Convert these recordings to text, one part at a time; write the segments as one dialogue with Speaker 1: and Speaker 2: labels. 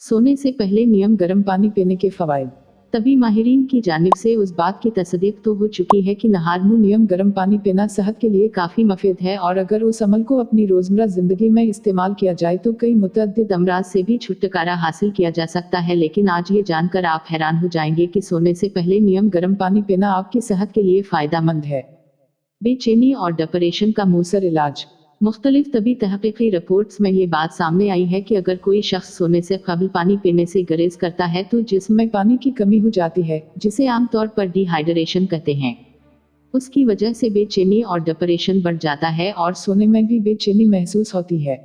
Speaker 1: सोने से पहले नियम गर्म पानी पीने के फवाइद। तभी माहिरीन की जानिब से उस बात की तस्दीक तो हो चुकी है कि नहारनू नियम गर्म पानी पीना सेहत के लिए काफ़ी मुफीद है और अगर उस अमल को अपनी रोज़मर्रा ज़िंदगी में इस्तेमाल किया जाए तो कई मुतअद्दिद अमराज से भी छुटकारा हासिल किया जा सकता है। लेकिन आज ये जानकर आप हैरान हो जाएंगे कि सोने से पहले नियम गर्म पानी पीना आपकी सेहत के लिए फ़ायदेमंद है। बेचैनी और डिप्रेशन का मूसर इलाज। मुख्तलिफ तबी तहकीकी रिपोर्ट्स में ये बात सामने आई है कि अगर कोई शख्स सोने से कबल पानी पीने से गुरेज करता है तो जिस्म में पानी की कमी हो जाती है, जिसे आमतौर पर डिहाइड्रेशन कहते हैं। उसकी वजह से बेचैनी और डिप्रेशन बढ़ जाता है और सोने में भी बेचैनी महसूस होती है।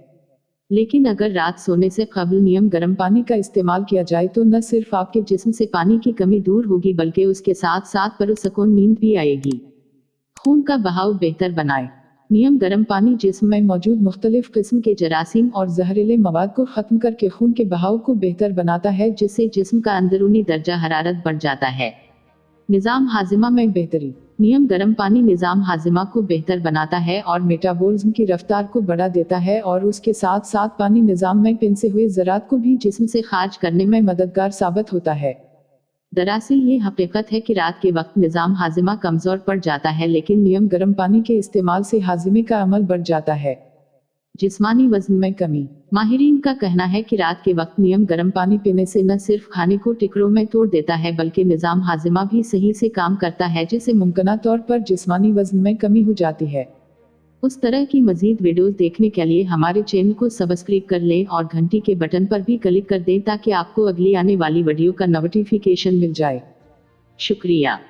Speaker 1: लेकिन अगर रात सोने से कबल नियम गर्म पानी का इस्तेमाल किया जाए तो न सिर्फ आपके जिस्म से पानी की कमी दूर होगी बल्कि उसके साथ साथ पुरसुकून नींद भी आएगी। खून का बहाव बेहतर बनाए। नियम गर्म पानी जिस्म में मौजूद मुख्तलिफ किस्म के जरासीम और जहरीले मवाद को खत्म करके खून के बहाव को बेहतर बनाता है, जिससे जिस्म का अंदरूनी दर्जा हरारत बढ़ जाता है। निज़ाम हाजिमा में बेहतरी। नियम गर्म पानी निज़ाम हाजिमा को बेहतर बनाता है और मेटाबॉलिज्म की रफ्तार को बढ़ा देता है और उसके साथ साथ पानी निज़ाम में पिनसे हुए ज़रात को भी जिस्म से खारिज करने में मददगार साबित होता है। दरअसल ये हकीकत है कि रात के वक्त निज़ाम हाजिमा कमज़ोर पड़ जाता है, लेकिन नियम गर्म पानी के इस्तेमाल से हाजिमे का अमल बढ़ जाता है। जिस्मानी वजन में कमी। माहिरीन का कहना है कि रात के वक्त नियम गर्म पानी पीने से न सिर्फ खाने को टुकड़ों में तोड़ देता है बल्कि निज़ाम हाजिमा भी सही से काम करता है, जिससे मुमकिना तौर पर जिस्मानी वजन में कमी हो जाती है। उस तरह की मजीद वीडियोस देखने के लिए हमारे चैनल को सब्सक्राइब कर लें और घंटी के बटन पर भी क्लिक कर दें ताकि आपको अगली आने वाली वीडियो का नोटिफिकेशन मिल जाए। शुक्रिया।